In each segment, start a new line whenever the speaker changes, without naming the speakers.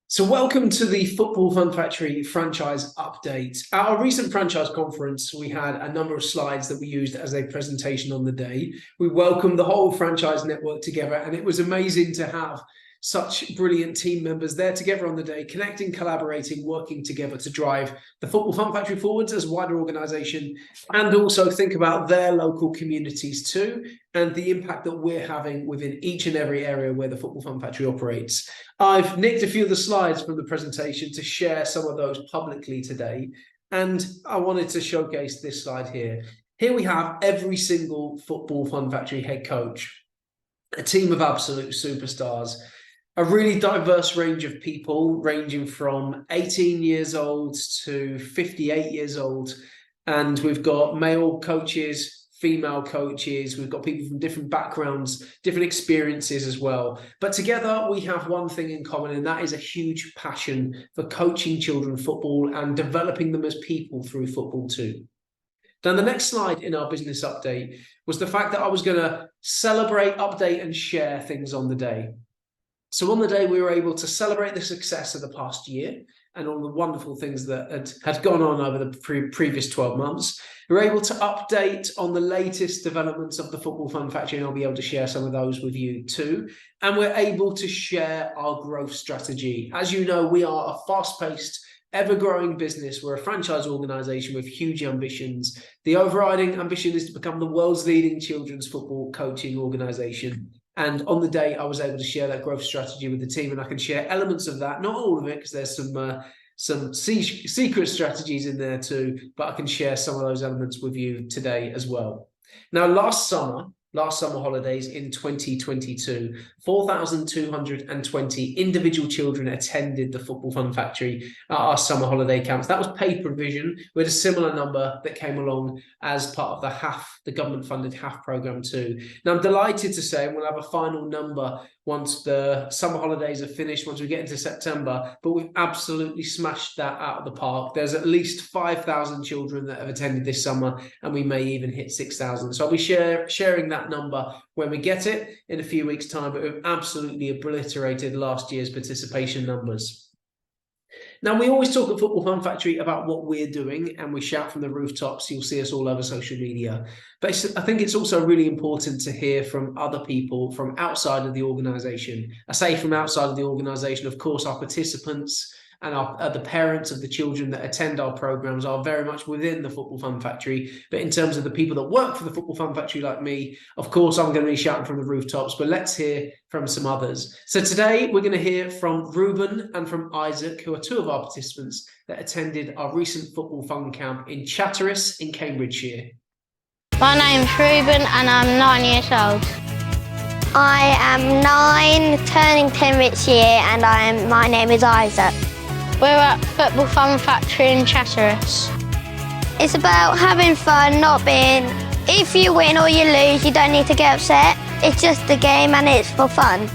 So welcome to the Football Fun Factory franchise update. At our recent franchise conference, we had a number of slides that we used as a presentation on the day. We welcomed the whole franchise network together, and it was amazing to have such brilliant team members there together on the day, connecting, collaborating, working together to drive the Football Fun Factory forwards as a wider organisation, and also think about their local communities too, and the impact that we're having within each and every area where the Football Fun Factory operates. I've nicked a few of the slides from the presentation to share some of those publicly today, and I wanted to showcase this slide here. Here we have every single Football Fun Factory head coach, a team of absolute superstars, a really diverse range of people ranging from 18 years old to 58 years old. And we've got male coaches, female coaches, we've got people from different backgrounds, different experiences as well. But together we have one thing in common, and that is a huge passion for coaching children football and developing them as people through football too. Now, the next slide in our business update was the fact that I was going to celebrate, update, and share things on the day. So on the day, we were able to celebrate the success of the past year and all the wonderful things that had gone on over the previous 12 months. We were able to update on the latest developments of the Football Fun Factory, and I'll be able to share some of those with you too. And we're able to share our growth strategy. As you know, we are a fast-paced, ever-growing business. We're a franchise organisation with huge ambitions. The overriding ambition is to become the world's leading children's football coaching organisation. And on the day, I was able to share that growth strategy with the team, and I can share elements of that, not all of it, because there's some secret strategies in there too, but I can share some of those elements with you today as well. Now, last summer holidays in 2022, 4,220 individual children attended the Football Fun Factory at our summer holiday camps. That was paid provision. We had a similar number that came along as part of the government-funded HAF program too. Now, I'm delighted to say we'll have a final number once the summer holidays are finished, once we get into September, but we've absolutely smashed that out of the park. There's at least 5,000 children that have attended this summer, and we may even hit 6,000. So I'll be sharing that number when we get it in a few weeks' time, but we've absolutely obliterated last year's participation numbers. Now, we always talk at Football Fun Factory about what we're doing, and we shout from the rooftops. You'll see us all over social media. But I think it's also really important to hear from other people from outside of the organisation. I say from outside of the organisation, of course, our participants and the parents of the children that attend our programs are very much within the Football Fun Factory. But in terms of the people that work for the Football Fun Factory like me, of course, I'm going to be shouting from the rooftops, but let's hear from some others. So today we're going to hear from Ruben and from Isaac, who are two of our participants that attended our recent Football Fun Camp in Chatteris in Cambridgeshire.
My name's Ruben and I'm 9 years old.
I am 9, turning 10 this year, and my name is Isaac.
We're at Football Fun Factory in Chatteris.
It's about having fun, not being... If you win or you lose, you don't need to get upset. It's just a game and it's for fun.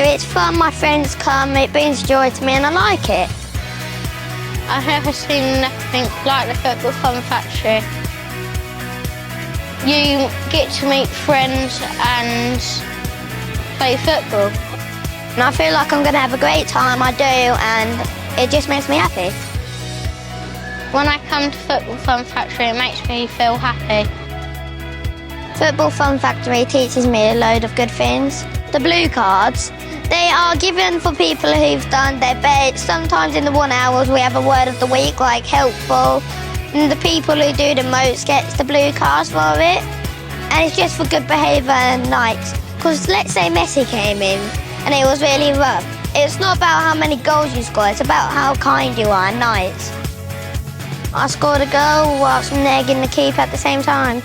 It's fun, my friends come, it brings joy to me and I like it.
I've never seen nothing like the Football Fun Factory. You get to meet friends and play football.
And I feel like I'm going to have a great time, I do, and it just makes me happy.
When I come to Football Fun Factory, it makes me feel happy.
Football Fun Factory teaches me a load of good things. The blue cards, they are given for people who've done their best. Sometimes in the 1 hours we have a word of the week, like helpful. And the people who do the most gets the blue cards for it. And it's just for good behaviour and nights. Because let's say Messi came in and it was really rough. It's not about how many goals you score, it's about how kind you are and nice. I scored a goal whilst negging the keeper at the same time.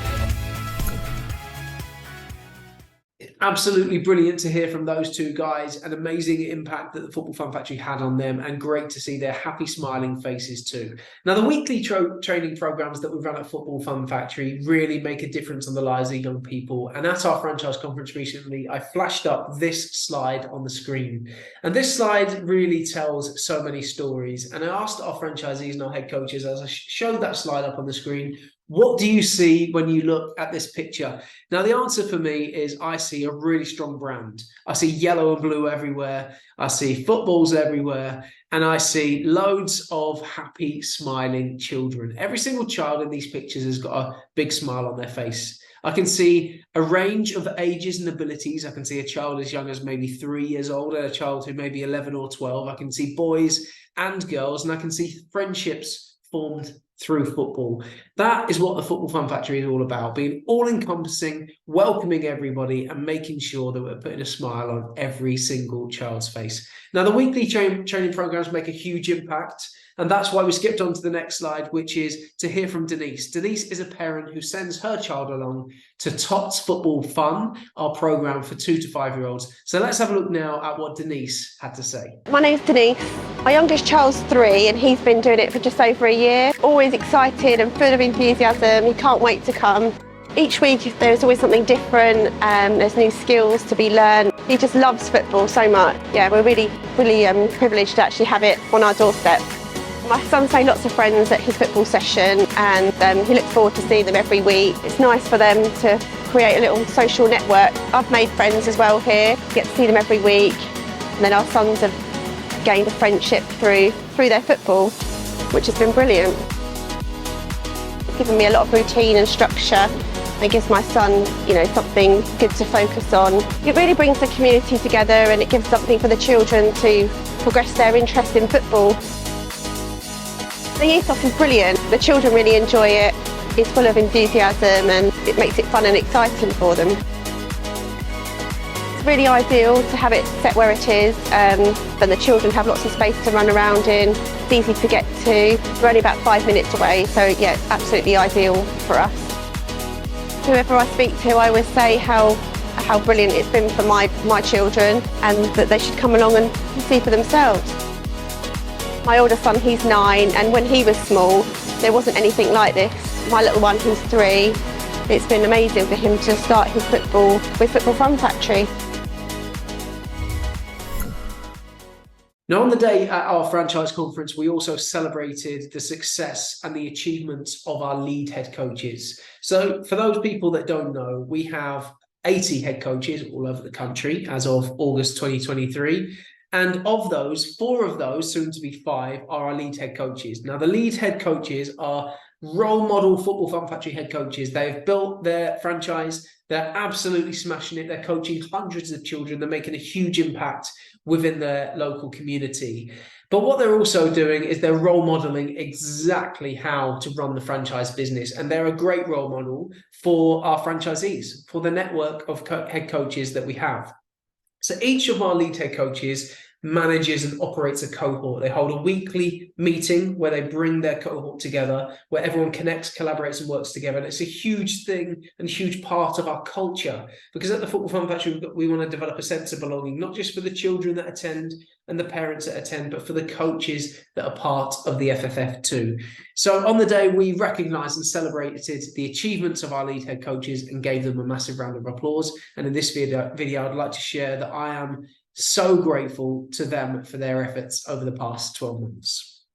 Absolutely brilliant to hear from those two guys. An amazing impact that the Football Fun Factory had on them, and great to see their happy, smiling faces too. Now, the weekly training programs that we run at Football Fun Factory really make a difference on the lives of young people. And at our franchise conference recently, I flashed up this slide on the screen. And this slide really tells so many stories. And I asked our franchisees and our head coaches, as I showed that slide up on the screen, What do you see when you look at this picture? Now, the answer for me is I see a really strong brand. I see yellow and blue everywhere. I see footballs everywhere. And I see loads of happy, smiling children. Every single child in these pictures has got a big smile on their face. I can see a range of ages and abilities. I can see a child as young as maybe 3 years old and a child who may be 11 or 12. I can see boys and girls, and I can see friendships formed through football. That is what the Football Fun Factory is all about, being all-encompassing, welcoming everybody, and making sure that we're putting a smile on every single child's face. Now, the weekly training programs make a huge impact, and that's why we skipped on to the next slide, which is to hear from Denise. Denise is a parent who sends her child along to Tots Football Fun, our program for 2 to 5 year olds. So let's have a look now at what Denise had to say.
My name's Denise. My youngest child's 3 and he's been doing it for just over a year. Always excited and full of enthusiasm. He can't wait to come. Each week there's always something different, there's new skills to be learned. He just loves football so much. Yeah, we're really privileged to actually have it on our doorstep. My son's made lots of friends at his football session, and he looks forward to seeing them every week. It's nice for them to create a little social network. I've made friends as well here, get to see them every week, and then our sons have gained a friendship through their football, which has been brilliant. It's given me a lot of routine and structure. It gives my son, something good to focus on. It really brings the community together, and it gives something for the children to progress their interest in football. The youth off is brilliant. The children really enjoy it. It's full of enthusiasm and it makes it fun and exciting for them. It's really ideal to have it set where it is, and the children have lots of space to run around in. It's easy to get to. We're only about 5 minutes away, so yeah, it's absolutely ideal for us. Whoever I speak to, I always say how brilliant it's been for my children, and that they should come along and see for themselves. My older son, he's 9, and when he was small, there wasn't anything like this. My little one, who's 3, it's been amazing for him to start his football with Football Fun Factory.
Now, on the day at our franchise conference, we also celebrated the success and the achievements of our lead head coaches. So for those people that don't know, we have 80 head coaches all over the country as of August 2023. And of those, 4 of those, soon to be 5, are our lead head coaches. Now, the lead head coaches are role model Football Fun Factory head coaches. They've built their franchise. They're absolutely smashing it. They're coaching hundreds of children. They're making a huge impact within their local community. But what they're also doing is they're role modeling exactly how to run the franchise business. And they're a great role model for our franchisees, for the network of head coaches that we have. So each of our lead head coaches manages and operates a cohort. They hold a weekly meeting where they bring their cohort together, where everyone connects, collaborates, and works together. And it's a huge thing and huge part of our culture, because at the Football Fun Factory, we want to develop a sense of belonging, not just for the children that attend and the parents that attend, but for the coaches that are part of the FFF too. So on the day, we recognised and celebrated the achievements of our lead head coaches and gave them a massive round of applause. And in this video, I'd like to share that I am so grateful to them for their efforts over the past 12 months.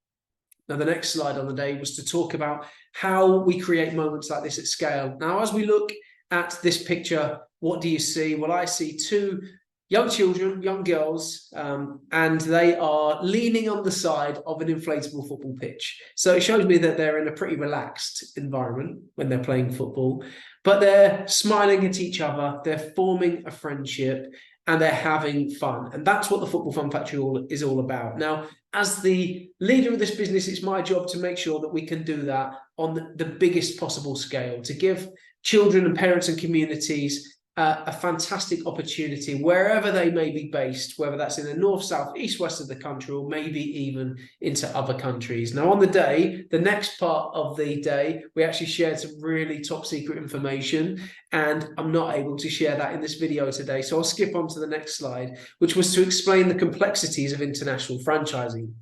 Now, the next slide on the day was to talk about how we create moments like this at scale. Now, as we look at this picture, what do you see? Well, I see 2 young children, young girls, and they are leaning on the side of an inflatable football pitch. So it shows me that they're in a pretty relaxed environment when they're playing football, but they're smiling at each other, they're forming a friendship, and they're having fun. And that's what the Football Fun Factory is all about. Now, as the leader of this business, it's my job to make sure that we can do that on the biggest possible scale, to give children and parents and communities a fantastic opportunity wherever they may be based, whether that's in the north, south, east, west of the country, or maybe even into other countries. Now, on the day, the next part of the day, we actually shared some really top secret information, and I'm not able to share that in this video today. So I'll skip on to the next slide, which was to explain the complexities of international franchising.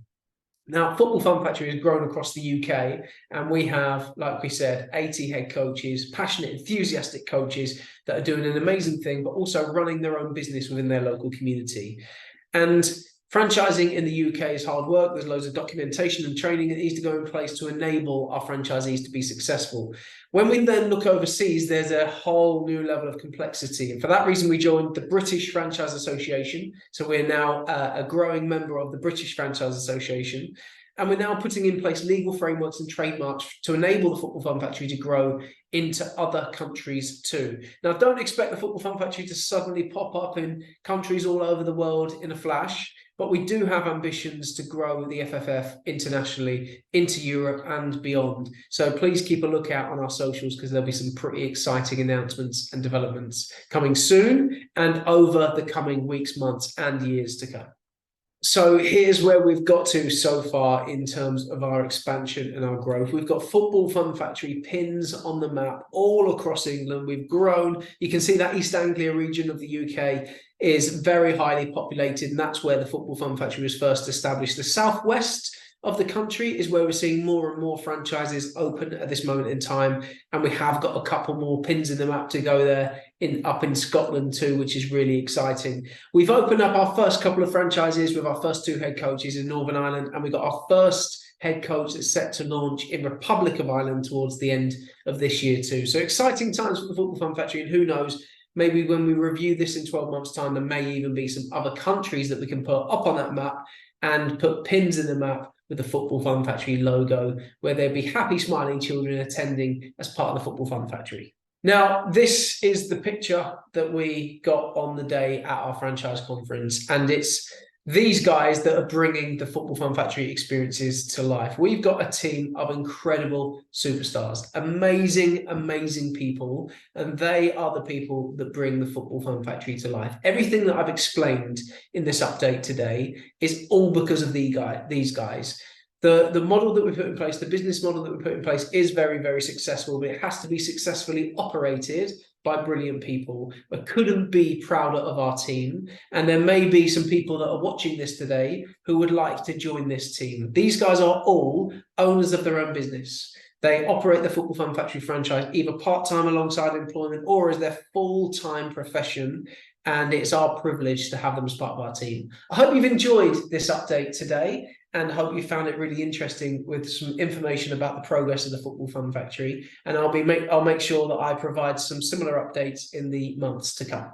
Now, Football Fun Factory has grown across the UK, and we have, like we said, 80 head coaches, passionate, enthusiastic coaches that are doing an amazing thing, but also running their own business within their local community. And Franchising in the UK is hard work. There's loads of documentation and training that needs to go in place to enable our franchisees to be successful. When we then look overseas, there's a whole new level of complexity. And for that reason, we joined the British Franchise Association. So we're now a growing member of the British Franchise Association. And we're now putting in place legal frameworks and trademarks to enable the Football Fun Factory to grow into other countries too. Now, don't expect the Football Fun Factory to suddenly pop up in countries all over the world in a flash, but we do have ambitions to grow the FFF internationally into Europe and beyond. So please keep a lookout on our socials, because there'll be some pretty exciting announcements and developments coming soon and over the coming weeks, months, and years to come. So here's where we've got to so far in terms of our expansion and our growth. We've got Football Fun Factory pins on the map all across England. We've grown. You can see that East Anglia region of the UK is very highly populated, and that's where the Football Fun Factory was first established. The southwest of the country is where we're seeing more and more franchises open at this moment in time, and we have got a couple more pins in the map to go there up in Scotland too, which is really exciting. We've opened up our first couple of franchises with our first 2 head coaches in Northern Ireland, and we've got our first head coach that's set to launch in Republic of Ireland towards the end of this year too. So exciting times for the Football Fun Factory, and who knows, maybe when we review this in 12 months' time, there may even be some other countries that we can put up on that map and put pins in the map with the Football Fun Factory logo, where there'd be happy, smiling children attending as part of the Football Fun Factory. Now, this is the picture that we got on the day at our franchise conference, and it's these guys that are bringing the Football Fun Factory experiences to life. We've got a team of incredible superstars, amazing, amazing people, and they are the people that bring the Football Fun Factory to life. Everything that I've explained in this update today is all because of these guys. The model that we put in place, the business model that we put in place is very, very successful, but it has to be successfully operated by brilliant people. I couldn't be prouder of our team. And there may be some people that are watching this today who would like to join this team. These guys are all owners of their own business. They operate the Football Fun Factory franchise either part-time alongside employment or as their full-time profession. And it's our privilege to have them as part of our team. I hope you've enjoyed this update today, and hope you found it really interesting with some information about the progress of the Football Fun Factory. And I'll make sure that I provide some similar updates in the months to come.